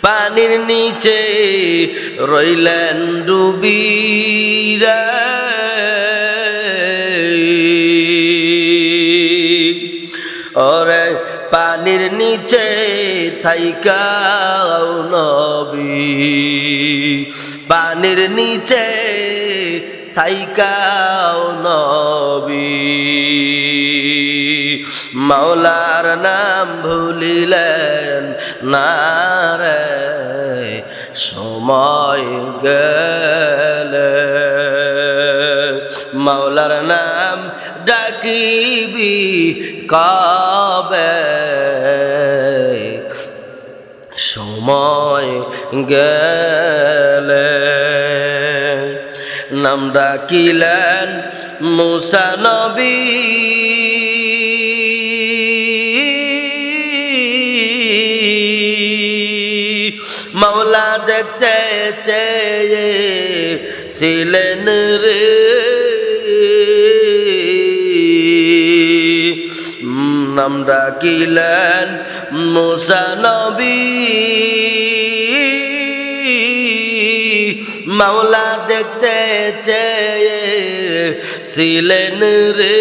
পানির নিচে রইলেন ডুবিরা ওরে পানির নিচে থাইকাও নবী পানির নিচে থাইকাও নবী মাওলার নাম ভুলিলেন না রে সময় গেলে মাওলার নাম ডাকিবি কবে সময় গেলে নাম ডাকিলেন মুসা নবী মাওলা দেখতে চেয়েছিলেন রে নাম ডাকিলেন মুসা নবী মাওলা দেখতে চেয়েছিলেন রে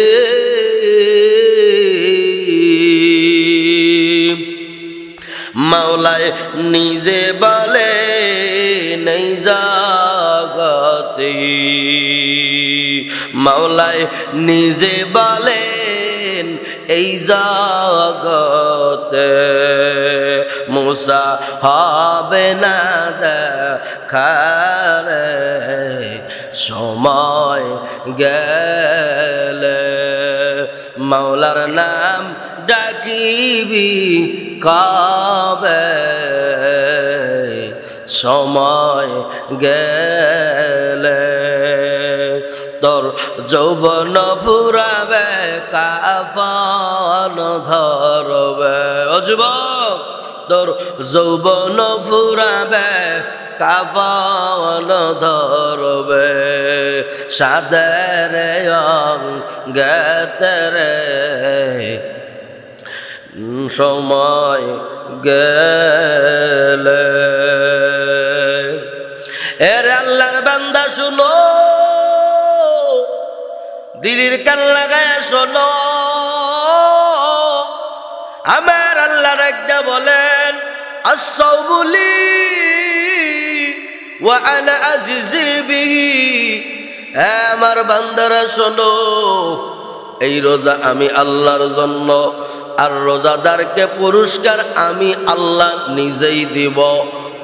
মাওলায় নিজে বলে নেই জগতে মাওলায় নিজে বলেন এই জগতে মুসা হবে না দেখারে সময় গেলে মাওলার নাম ডাকিবি কবে সময় গেলে তোর যৌবন ফুরাবে কাফন ধরবে ও যুবক তোর যৌবন ফুরাবে কাফন ধরবে সাদের অঙ্গেতরে সময় গেলে এর আল্লাহর বান্দা শুনো দিলের কান লাগায় শোনো আমার আল্লাহ একটা বলেন আস-সাওমুলি ওয়া আনা আজিজি বিহি আমার বান্দারা শোনো এই রোজা আমি আল্লাহর জন্য আর রোজাদারকে পুরস্কার আমি আল্লাহ নিজেই দিব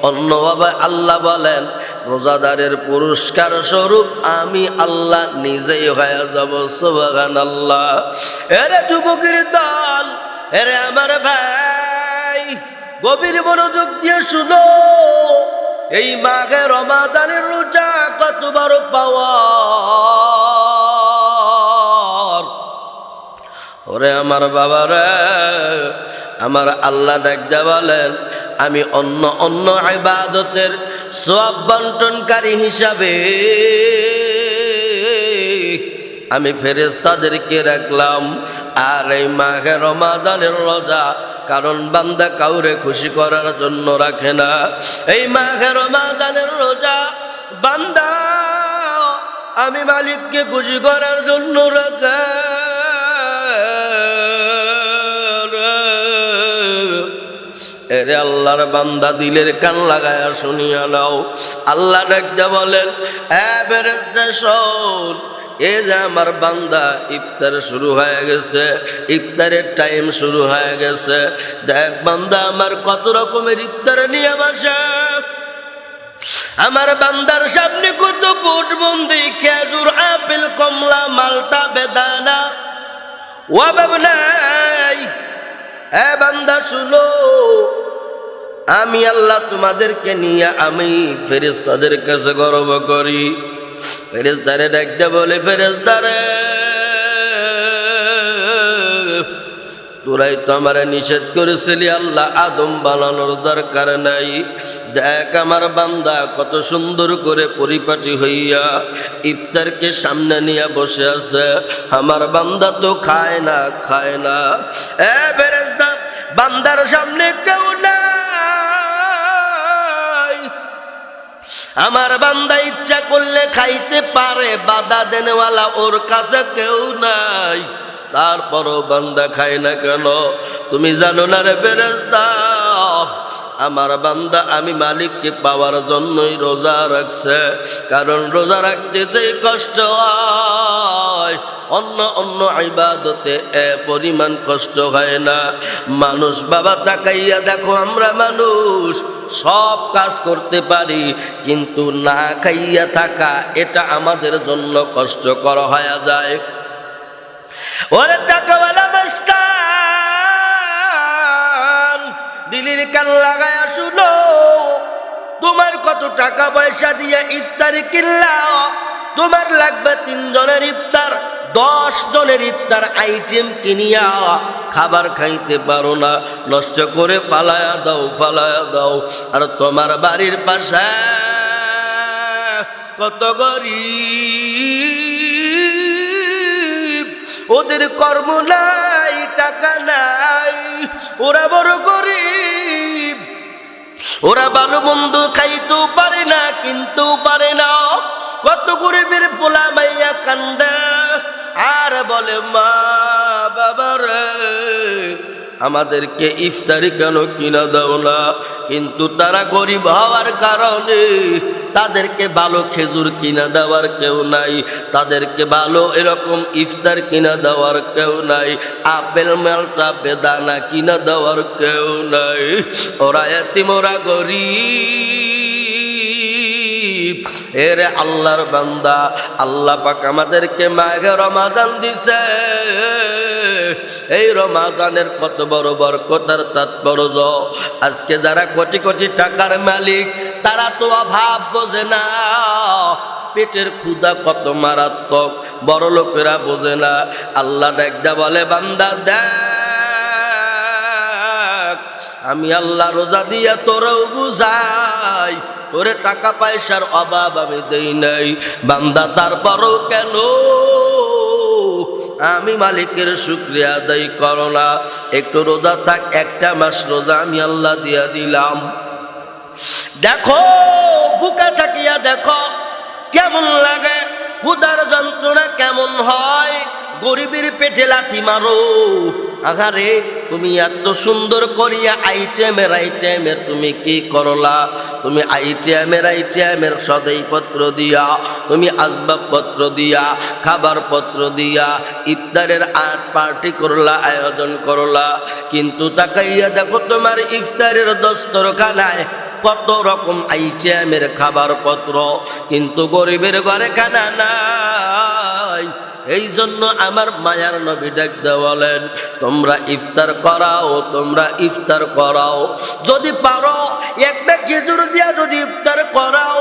অন্যভাবে আল্লাহ বলেন রোজাদারের পুরস্কার স্বরূপ আমি আল্লাহ নিজেই হয়ে যাব সুবহানাল্লাহ এরে যুবকের দল এরে আমার ভাই গভীর মনোযোগ দিয়ে শুনো এই মাঘে রমাদানের রোজা কত বড় পাওয়ার ওরে আমার বাবা রে আমার আল্লাহ ডাকতে বলেন আমি অন্য অন্য ইবাদতের সওয়াব বন্টনকারী হিসাবে আমি ফেরেশতাদেরকে রাখলাম আর এই মাঘে রমাদানের রোজা কারণ বান্দা কাউরে খুশি করার জন্য রাখে না এই মাঘে রমাদানের রোজা বান্দা আমি মালিককে খুশি করার জন্য রাখে এরে আল্লাহর বান্দা দিলের কান লাগায়া শুনিয়া নাও আল্লাহ ডাকতে বলেন এ ফেরেশতা শোন এ যে আমার বান্দা ইফতার শুরু হয়ে গেছে ইফতারের টাইম শুরু হয়ে গেছে দেখ বান্দা আমার কত রকমের ইফতার নিয়ে বসে আমার বান্দার সামনে কত বুটবন্দি খেজুর আপেল কমলা মালটা বেদানা ও বাবলাই এ বান্দা শুনো আমি আল্লাহ তোমাদেরকে নিয়ে আমি ফেরেশতাদের কাছে গর্ব করি ফেরেশতারে ডাকতে বলে ফেরেশতারে তোরাই তো আমারে নিষেধ করেছিলি আল্লাহ আদম বানানোর দরকার নাই দেখ আমার বান্দা কত সুন্দর করে পরিপাটি হইয়া ইফতারকে সামনে নিয়ে বসে আছে আমার বান্দা তো খায় না এ ফেরেশতা বান্দার সামনে কেউ নাই আমার বান্দা ইচ্ছা করলে খাইতে পারে, বাধা দেনেওয়ালা ওর কাছে কেউ নাই, তারপরও বান্দা খায় না কেন? তুমি জানো না রে ফেরেশতা, আমার বান্দা আমি মালিককে পাওয়ার জন্যই রোজা রাখছে। কারণ রোজা রাখতে যে কষ্ট হয়, অন্য অন্য ইবাদতে এ পরিমাণ কষ্ট হয় না। মানুষ বাবা তাকাইয়া দেখো, আমরা মানুষ সব কাজ করতে পারি, কিন্তু না খাইয়া থাকা এটা আমাদের জন্য কষ্টকর হয়ে যায়। ওরে টাকাওয়ালা মাস্তান, দিলির কান লাগায়া শুনো, তোমার কত টাকা পয়সা দিয়ে ইফতারি কিনলাও, তোমার লাগবে 3 জনের ইফতার, 10 জনের ইফতার আইটেম কিনিয়া খাবার খাইতে পারো না, নষ্ট করে ফালায়া দাও, ফালায়া দাও। আর তোমার বাড়ির পাশে কত গরিব, ওদের কর্ম নাই, টাকা নাই, ওরা বড় গরিব, ওরা ভালো মন্দ খাইতেও পারে না, কিনতেও পারে না। কত গরিবের পোলা মাইয়া কান্দে আর বলে, মা বাবা রে আমাদেরকে ইফতারি কেন কিনা দাও না? কিন্তু তারা গরিব হওয়ার কারণে তাদেরকে ভালো খেজুর কিনা দেওয়ার কেউ নাই, তাদেরকে ভালো এরকম ইফতার কিনা দেওয়ার কেউ নাই, আপেল মালটা বেদানা কিনা দেওয়ার কেউ নাই। ওরা এতিম, ওরা গরিব। এরে আল্লাহর বান্দা, আল্লাহ পাক আমাদেরকে মাঘে রমাদান দিছে। এই রমাদানের কত বড় বরকত আর তাৎপর্য। আজকে যারা কোটি কোটি টাকার মালিক, তারা তো অভাব বোঝে না, পেটের ক্ষুধা কত মারাত্মক, বড় লোকেরা বোঝে না। আল্লাহ ডাকদা বলে, বান্দা দেখ, আমি আল্লাহ রোজা দিয়া তোরও বুঝাই, তোরে টাকা পয়সার অভাব আমি দেই নাই। বান্দা তারপরও কেন আমি মালিকের শুকরিয়া আদায় করো না? একটু রোজা থাক, 1টা মাস রোজা আমি আল্লাহ দিয়া দিলাম। দেখো বুকা থাকিয়া দেখো কেমন লাগে, ক্ষুধার যন্ত্রণা কেমন হয়। গরিবের পেটে লাথি মারো, আহারে তুমি এত সুন্দর করিয়া আইটেমের তুমি কি করলা? তুমি আইটেমের সদাইপত্র দিয়া, তুমি আসবাবপত্র দিয়া, খাবার পত্র দিয়া ইফতারের পার্টি করলা, আয়োজন করলা, কিন্তু তাকাইয়া দেখো তোমার ইফতারের দস্তরখানায় কত রকম আইটেমের খাবার পত্র, কিন্তু গরিবের ঘরে খানা নাই। এই জন্য আমার মায়ার নবী ডাকতে বলেন, তোমরা ইফতার করাও, তোমরা ইফতার করাও। যদি পারো 1টা খেজুর দিয়া যদি ইফতার করাও,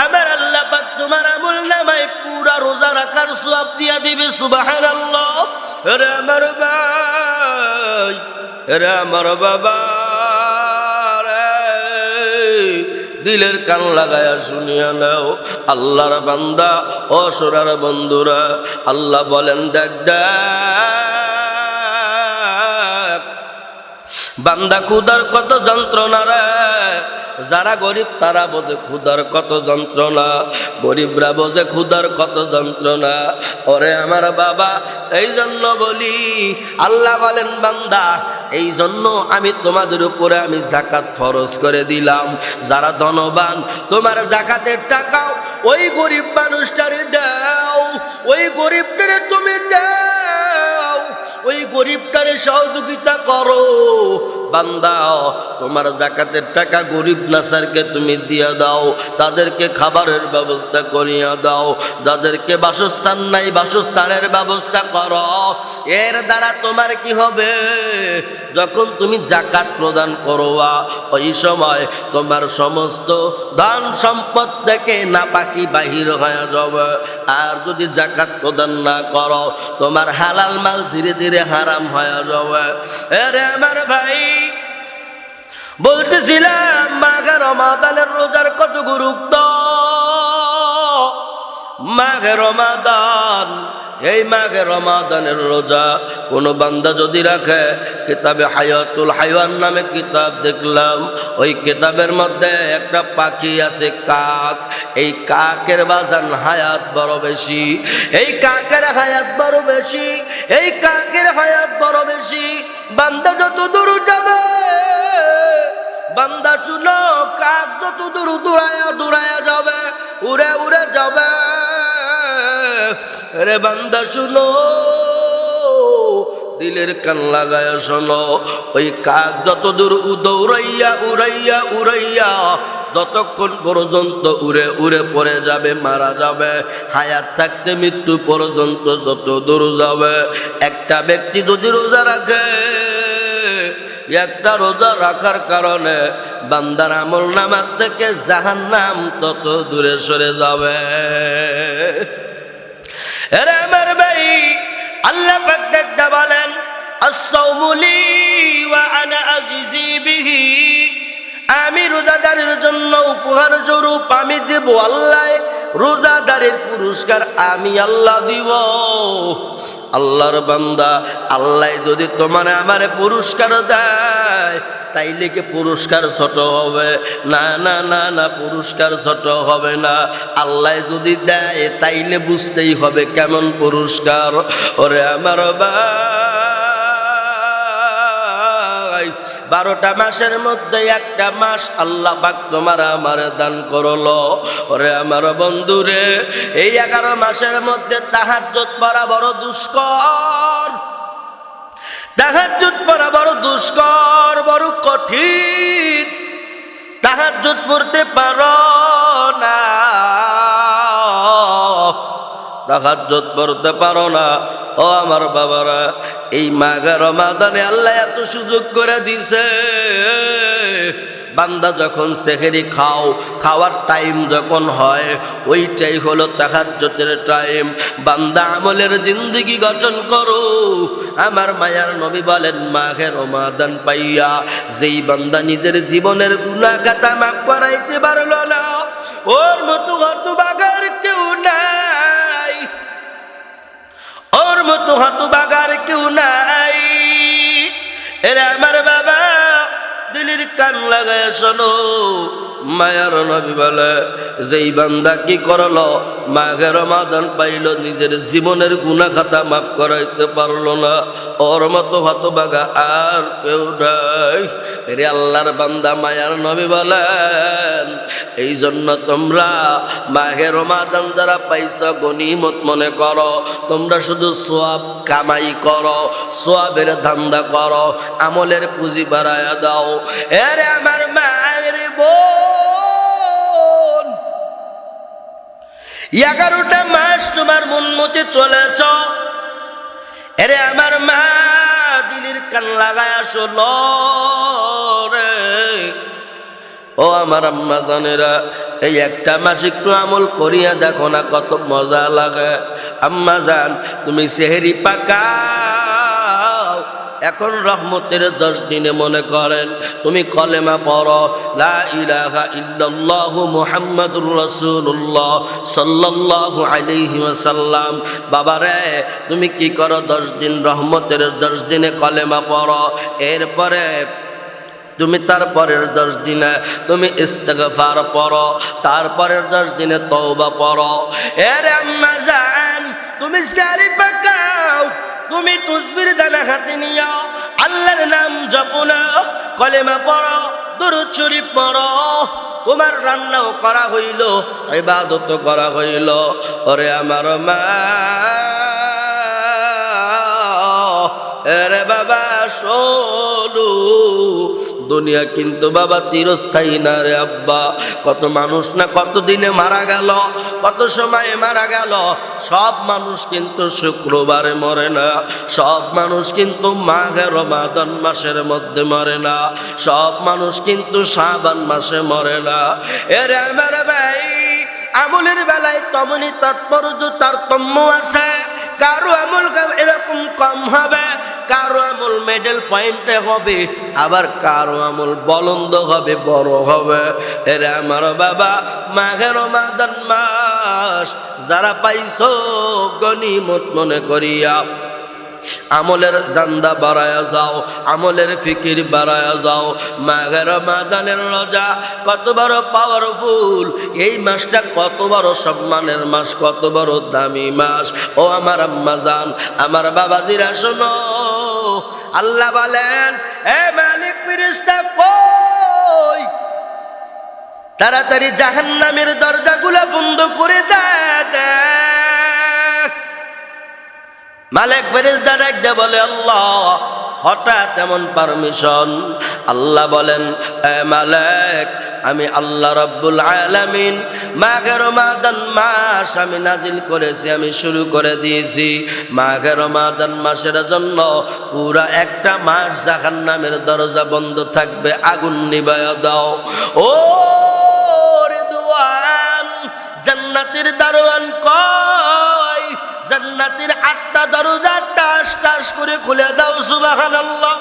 আমার আল্লাহ পাক তোমার আমল নামায় পুরা রোজা রাখার সওয়াব দিয়া দিবে। সুবহানাল্লাহ। রে আমার ভাই, রে আমার বাবা, দিলের কান লাগায়া শুনিয়া নাও। আল্লাহর বান্দা ও সোনার বন্ধুরা, আল্লাহ বলেন, দেখ দেখ বান্দা ক্ষুধার কত যন্ত্রণা রে। যারা গরিব তারা বোঝে ক্ষুধার কত যন্ত্রণা, গরিবরা বোঝে ক্ষুধার কত যন্ত্রণা। ওরে আমার বাবা, এই জন্য বলি, আল্লাহ বলেন, বান্দা এই জন্য আমি তোমাদের উপরে আমি যাকাত ফরজ করে দিলাম। যারা ধনবান, তোমার যাকাতের টাকাও ওই গরিব মানুষটারে দাও, ওই গরিবটারে তুমি দাও, ওই গরিবটারে সহযোগিতা করো। বান্দা তোমার যাকাতের টাকা গরিব নাসারকে তুমি দিয়া দাও, তাদেরকে খাবারের ব্যবস্থা করিয়া দাও, যাদেরকে বাসস্থান নাই বাসস্থানের ব্যবস্থা করো। এর দ্বারা তোমার কি হবে? যখন তুমি যাকাত প্রদান করবা, ওই সময় তোমার সমস্ত ধন সম্পদ থেকে নাপাকি বাহির হয়ে যাবে। আর যদি যাকাত প্রদান না করো, তোমার হালাল মাল ধীরে ধীরে হারাম হয়ে যাবে। আরে আমার ভাই, বলতেছিলাম মাঘে রমাদানের রোজার কত গুরুত্ব। মাঘে রমাদান এই মাঘে রমাদানের রোজা কোন বান্দা যদি রাখে, কিতাবে হায়াতুল হাইওয়ান নামে কিতাব দেখলাম, ওই কিতাবের মধ্যে একটা পাখি আছে কাক। এই কাকের বাজান হায়াত বড় বেশি, এই কাকের হায়াত বড় বেশি, এই কাকের হায়াত বড় বেশি। বান্দা যত দূর যাবে, বান্দা শুনো, কাক যত দূর দূরায়া দূরায়া যাবে, উড়ে উড়ে যাবে। রে বান্দা শুনো, দিলের কান লাগায়া শোনো, ওই কাক যত দূর দৌড়াইয়া উড়াইয়া উড়াইয়া যতক্ষণ পর্যন্ত উড়ে উড়ে পড়ে যাবে, মারা যাবে, হায়াত থাকতে মৃত্যু পর্যন্ত যত দূর যাবে। একটা ব্যক্তি যদি রোজা রাখে, একটা রোজা রাখার কারণে বান্দার আমল নামার থেকে জাহান্নাম তত দূরে সরে যাবে। এরে আমার ভাই, আল্লাহ পাক ডাকতে বলেন, আস-সাওমু লি ওয়া আনা আজিজি বিহি। আমি রোজাদারের জন্য উপহার স্বরূপ আমি দেব আল্লাহ, রোজাদারের পুরস্কার আমি আল্লাহ দিব। আল্লাহর বান্দা, আল্লাহ যদি তোমার আমারে পুরস্কার দেয়, তাইলে কি পুরস্কার ছোট হবে? না না না না, পুরস্কার ছোট হবে না। আল্লাহ যদি দেয় তাইলে বুঝতেই হবে কেমন পুরস্কার। ওরে আমার ভাই, 12টা মাসের মধ্যে একটা মাস আল্লাহ পাক তোমার আমার দান করলো। ওরে আমার বন্ধুরে, এই 11 মাসের মধ্যে তাহাজ্জুদ পড়া বড় দুষ্কর, তাহাজ্জুদ পড়া বড় দুষ্কর, বড় কঠিন। তাহাজ্জুদ পড়তে পারো না, তাহাজ্জুদ পড়তে পারো না, ও আমার বাবারা, এই মাঘে রমাদানে আল্লাহ এত সুযোগ করে দিছে। বান্দা যখন সেহরি খাওয়ার টাইম যখন হয়, ওইটাই হলো তাহাজ্জুদের টাইম। বান্দা আমলের জিন্দেগি গঠন করো। আমার মায়ার নবী বলেন, মাঘে রমাদান পাইয়া যেই বান্দা নিজের জীবনের গুনাহ খাতা মাফ করাইতে পারলো না, ওর মতো হতভাগার কেউ নাই, ওর মতো হতভাগার কেউ নাই। এরা আমার বাবা, দিলের কান লাগায় শোনো, মায়ার নবী বলে, যেই বান্দা কি করলো, মাঘে রমাদান পাইল, নিজের জীবনের গুনাহ খাতা মাফ করাইতে পারলো না, ওর মতো হতভাগা আর কেউ নাই। রে আল্লাহর বান্দা, মায়ার নবী বলেন, এই জন্য তোমরা মাঘে রমাদান যারা পাইছ গনিমত মনে করো। তোমরা শুধু সওয়াব কামাই করো, সওয়াবের ধান্দা করো, আমলের পুঁজি বাড়ায়া দাও। এরে আমার মায়ের বোন, 11টা মাস তোমার মন মতে চলেছ। এরে আমার মা, দিলের কান লাগায় শোনো রে, ও আমার আম্মা জানেরা, এই একটা মাস একটু আমল করিয়া দেখো না, কত মজা লাগে। আম্মা জান, তুমি সেহরি পাকাও, এখন রহমতের 10 দিনে মনে করেন তুমি কলেমা পড়ো, লা ইলাহা ইল্লাল্লাহু মুহাম্মাদুর রাসূলুল্লাহ সাল্লাল্লাহু আলাইহি ওয়াসাল্লাম। বাবারে, তুমি কি করো, 10 দিন রহমতের 10 দিনে কলেমা পড়ো, এরপরে তুমি তারপরের 10 দিনে তুমি ইস্তিগফার পড়ো, তারপরের 10 দিনে তওবা পড়ো। এর আম্মা জান, তুমি সারি পাকাও, তুমি তাসবির দানা হাতে নিও, আল্লাহর নাম জপো না, কলেমা পড়ো, দুরূদ শরীফ পড়ো। তোমার রান্নাও করা হইল, ইবাদত করা হইল। ওরে আমার মা, এরে বাবা শোনো, দুনিয়া কিন্তু বাবা চিরস্থায়ী না রে আব্বা। কত মানুষ না কত দিনে মারা গেল, কত সময়ে মারা গেল। সব মানুষ কিন্তু শুক্রবারে মরে না, সব মানুষ কিন্তু মাঘে রমাদান মাসের মধ্যে মরে না, সব মানুষ কিন্তু শাবান মাসে মরে না। এরে আমার ভাই, আমলের বেলায় তেমনই তাৎপর্য তারতম্য আছে। কারো আমল এরকম কম হবে, কারো আমল মেডেল পয়েন্টে হবে, আবার কারো আমল বলন্দ হবে, বড় হবে। এরে আমার বাবা, মাঘে রমাদান মাস মাস যারা পাইছো গনিমত মনে করিয়া আমলের দান্দা বাড়ায়া যাও, আমলের ফিকির বাড়ায়া যাও। মাঘের রমাদানের রোজা কত বড় পাওয়ারফুল, এই মাসটা কত বড় সম্মানের মাস, কত বড় দামি মাস। ও আমার আম্মা জান, আমার বাবাজিরা শোনো, আল্লাহ বলেন এ মালিক ফেরেশতা কই, তাড়াতাড়ি জাহান্নামের দরজাগুলো বন্ধ করে দে। মালিক ফেরেশতা ডাকতে বলে আল্লাহ, হঠাৎ এমন পারমিশন? আল্লাহ বলেন এ মালিক, আমি আল্লাহ রাব্বুল আলামিন মাঘে রমাদান মাস আমি নাজিল করেছি, আমি শুরু করে দিয়েছি। মাঘে রমাদান মাসের জন্য পুরা একটা মাস জাহান্নামের দরজা বন্ধ থাকবে, আগুন নিভায়া দাও। ও রিদওয়ান, জান্নাতের দারোয়ান কই? জান্নাতের 8টা দরজা টাস টাস করে খুলে দাও, সুবহানাল্লাহ।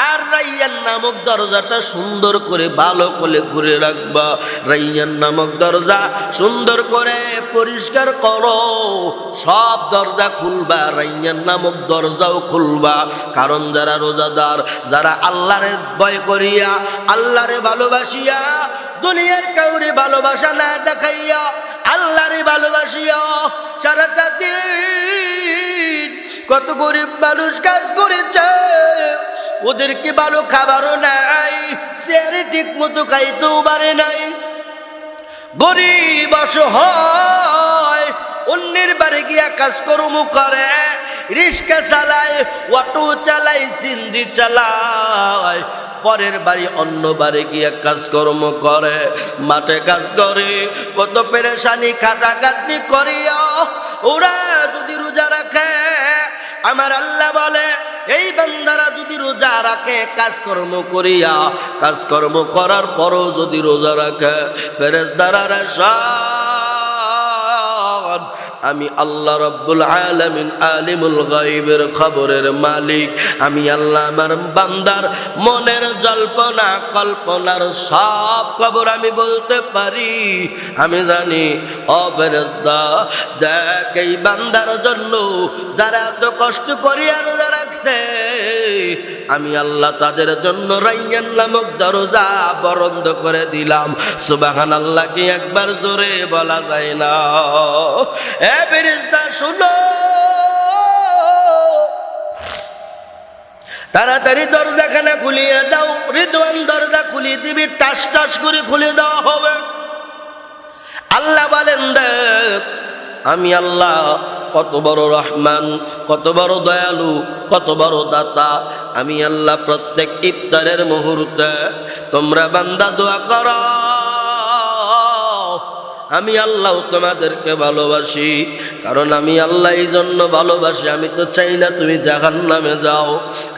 আর রাইয়ান নামক দরজাটা সুন্দর করে ভালো করে ঘুরে রাখবা। রাইয়ান নামক দরজা সুন্দর করে পরিষ্কার করো, সব দরজা খুলবা, রাইয়ান নামক দরজাও খুলবা। কারণ যারা রোজাদার, যারা আল্লাহরে ভয় করিয়া, আল্লাহরে ভালোবাসিয়া, দুনিয়ার কাউরে ভালোবাসা না দেখাইয়া আল্লাহরে ভালোবাসিয়া সারাটা দিন কত গরিব মানুষ কাজ করেছে, ওদেরকে ভালো খাবারও নাই, চেয়ারে ঠিক মতো খাইতেও পারে নাই। গরিব অসহায় অন্যের বাড়ি গিয়া কাজকর্ম করে, রিক্সা চালায়, অটো চালায়, সিনজি চালায়, পরের বাড়ি অন্য বাড়ি গিয়া কাজকর্ম করে, মাঠে কাজ করে, কত পেরেশানি খাটাখাটনি করিয়া ওরা যদি রোজা রাখে, আমার আল্লাহ বলে এই বান্দারা যদি রোজা রাখে, কাজকর্ম করিয়া, কাজকর্ম করার পরও যদি রোজা রাখে, ফেরেশতারা আমি আল্লাহ রাব্বুল আলামিন আলিমুল গায়বের খবরের মালিক, আমি আল্লাহ আমার বান্দার মনের জল্পনা কল্পনার সব খবর আমি বলতে পারি, আমি জানি। ও ফেরেশতা, দেখ এই বান্দার জন্য যারা এত কষ্ট করিয়া রোজা রাখছে, আমি আল্লাহ তাদের জন্য রাইয়ান নামক দরজা বন্ধ করে দিলাম। সুবহানাল্লাহ কি একবার জোরে বলা যায় না? এ ফেরেশতা শুনো, তাড়াতাড়ি দরজাখানা খুলিয়ে দাও। রিদওয়ান দরজা খুলিয়ে দিবি, টাস টাস করে খুলে দেওয়া হবে। আল্লাহ বলেন দেখ আমি আল্লাহ কত বড় রহমান, কত বড় দয়ালু, কত বড় দাতা। আমি আল্লাহ প্রত্যেক ইফতারের মুহূর্তে তোমরা বান্দা দোয়া করো, আমি আল্লাহ তোমাদেরকে ভালোবাসি। কারণ আমি আল্লাহ এই জন্য ভালোবাসি, আমি তো চাই না তুমি জাহান্নামে যাও।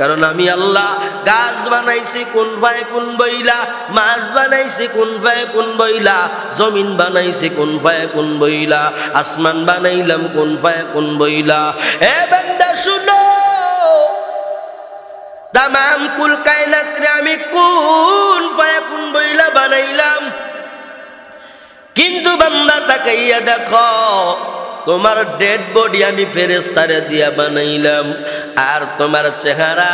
কারণ আমি আল্লাহ গাছ বানাইছি কুন ফায়াকুন বইলা, মাছ বানাইছি কুন ফায়াকুন বইলা, জমিন বানাইছি কুন ফায়াকুন বইলা, আসমান বানাইলাম কুন ফায়াকুন বইলা। এ বান্দা শুনো, তামাম কুল কায়নাতরে আমি কুন ফায়াকুন বইলা বানাইলাম। কিন্তু বান্দা তাকাইয়া দেখো, তোমার ডেড বডি আমি ফেরেশতারে দিয়া বানাইলাম, আর তোমার চেহারা,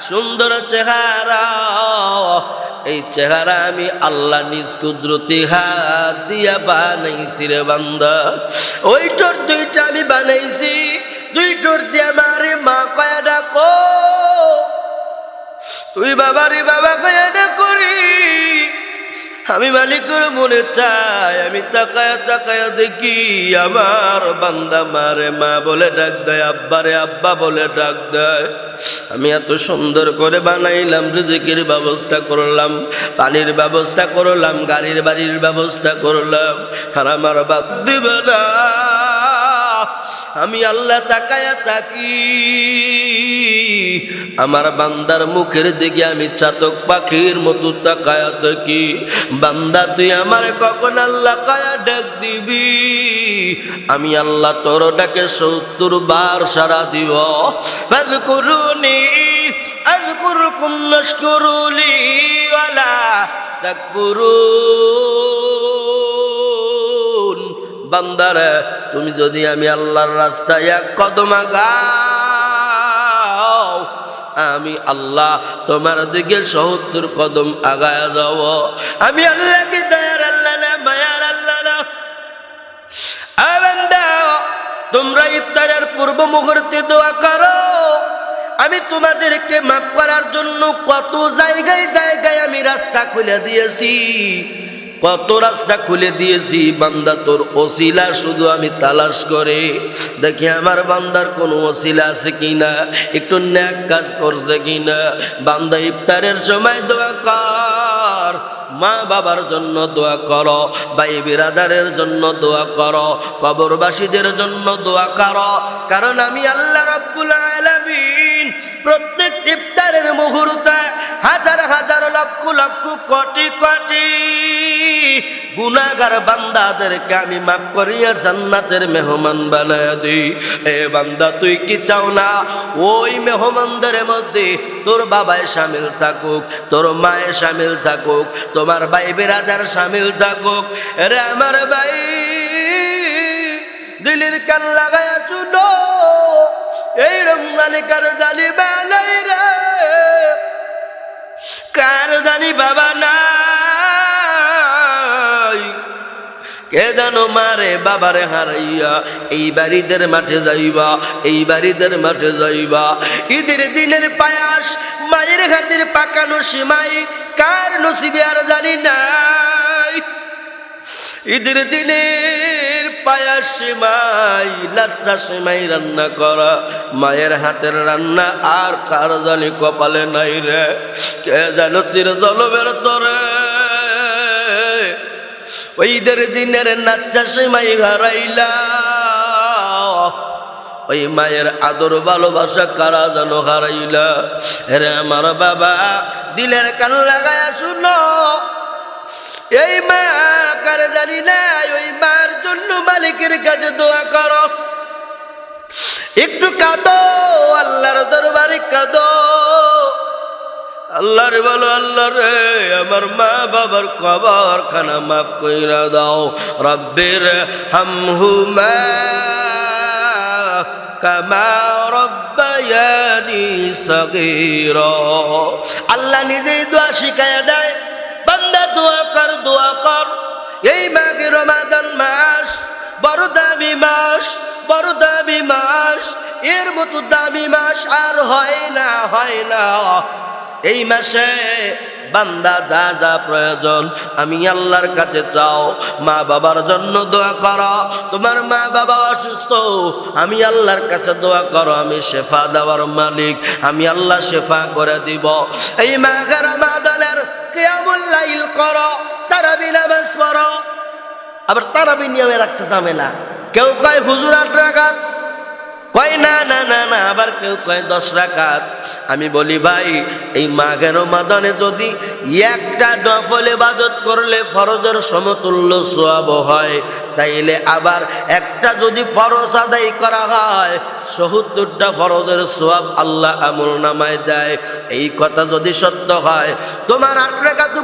সুন্দর চেহারা, এই চেহারা আমি আল্লাহ নিজ কুদরতি হাত দিয়া বানাইছি রে বান্দা। ওই ঠোঁট দুইটা আমি বানাইছি, দুই ঠোঁট দিয়ে আমারে মা কয়া ডাকো, তুই বাবারে বাবা কয়া ডাকরি। আমি মালিকের মনে চাই, আমি তাকায়া তাকায়া দেখি আমার বান্দা মারে মা বলে ডাক দেয়, আব্বারে আব্বা বলে ডাক দেয়। আমি এত সুন্দর করে বানাইলাম, রিজিকের ব্যবস্থা করলাম, পানির ব্যবস্থা করলাম, গাড়ির বাড়ির ব্যবস্থা করলাম, আর আমার বাদ দিবে না। আমি আল্লাহ তাকায়া তাকি, আমার বান্দার মুখের দিকে আমি চাতক পাখির মতো তাকায়া থাকি। বান্দা তুই আমার কখন আল্লাহ কায়া ডাক দিবি? আমি আল্লাহ তোর ডাকে ৭০ বার সারা দিব। ফাযকুরুনি আযকুরকুম ওয়াশকুরুলি ওয়ালা তাকফুরুন। বান্দারে, তুমি যদি আমি আল্লাহর রাস্তায় এক কদম আগাও, আমি আল্লাহ তোমার দিকে ৭০ কদম আগায়া যাব। আমি আল্লাহ কি দয়ার আল্লাহ না, মায়ার আল্লাহ না? বান্দা, তোমরা ইফতারের পূর্ব মুহূর্তে দোয়া করো, আমি তোমাদেরকে মাফ করার জন্য কত জায়গায় জায়গায় আমি রাস্তা খুলে দিয়েছি, কত রাস্তা খুলে দিয়েছি। বান্দা, তোর ওসিলা শুধু আমি তালাশ করে দেখি আমার বান্দার কোনো ওসিলা আছে কিনা, একটু ন্যাক কাজ করছে কিনা। বান্দা, ইফতারের সময় দোয়া কর, মা বাবার জন্য দোয়া করো, ভাই বিরাদারের জন্য দোয়া করো, কবরবাসীদের জন্য দোয়া করো। কারণ আমি আল্লাহ রাব্বুল আলামিন প্রত্যেক ইফতারের মুহূর্তে হাজার হাজার লক্ষ লক্ষ কোটি কোটি গুনাহগার বান্দাদেরকে আমি মাফ করিয়া জান্নাতের মেহমান বানায়া দিই। এ বান্দা, তুই কি চাও না ওই মেহমানদের মধ্যে তোর বাবায় শামিল থাকুক, তোর মায়ে শামিল থাকুক, তোমার ভাই বিরাদার শামিল থাকুক? রে আমার ভাই, দিলের কান লাগায়া শুনো, এই রমজানে কার জানি বালাই রে, কার জানি বাবা নাই, কে জানো মারে বাবারে হারাইয়া এই বাড়িদের মাঠে যাইবা, এই বাড়িদের মাঠে যাইবা। ঈদের দিনের পায়াস, মায়ের হাতের পাকানো সিমাই কার নসিবে আর জানি নাই। ঈদের দিনের পায়াস সিমাই, লাচ্ছা সিমাই রান্না করা মায়ের হাতের রান্না আর কার জানি কপালে নাই রে। কে জানো চির জলবের তরে ওইদের দিনের নাচ্চা সিমাই হারাইলা, ওই মায়ের আদর ভালোবাসা কারা যেন হারাইলা। রে আমার বাবা, দিলের কান লাগায়া শুনো, এই মা কার জানি নাই, ওই মার জন্য মালিকের কাছে দোয়া করো, একটু কাঁদো, আল্লাহর দরবারে কাঁদো। আল্লাহ রে বলো, আল্লাহ রে আমার মা বাবার কবর খানা মাফ কইরা দাও। রব্বির হামহুমা কামা রব্বায়ানি সগীরা। আল্লাহ নিজেই দোয়া শিখায়া দেয়, বান্দা দোয়া কর, দোয়া কর। এই মাঘে রমাদান মাস বড় দামি মাস, বড় দামি মাস, এর মতো দামি মাস আর হয় না, হয় না। এই মাসে বান্দা যা যা প্রয়োজন আমি আল্লাহর কাছে চাও। মা বাবার জন্য দোয়া করো, তোমার মা বাবা অসুস্থ, আমি আল্লাহর কাছে দোয়া করো, আমি শেফা দেওয়ার মালিক, আমি আল্লাহ শেফা করে দিব। এই মাঘে রমাদানের কিয়ামুল লাইল করো, তারাবি নামাজ পড়ো। আবার তারাবি নিয়মের একটা ঝামেলা, কেউ কয় হুজুর ৮ রাকাত, কয় না না না না, আবার কেউ কয় 10 রাকাত। আমি বলি ভাই, এই মাঘে রমাদানে যদি একটা নফল ইবাদত করলে ফরজের সমতুল্য সওয়াব হয়, তাইলে আবার একটা যদি ফরজ আদায় করা হয় ৭০টা ফরজের সওয়াব আল্লাহ আমল নামায় দেয়। এই কথা যদি সত্য হয়, তোমার ৮ রাকাত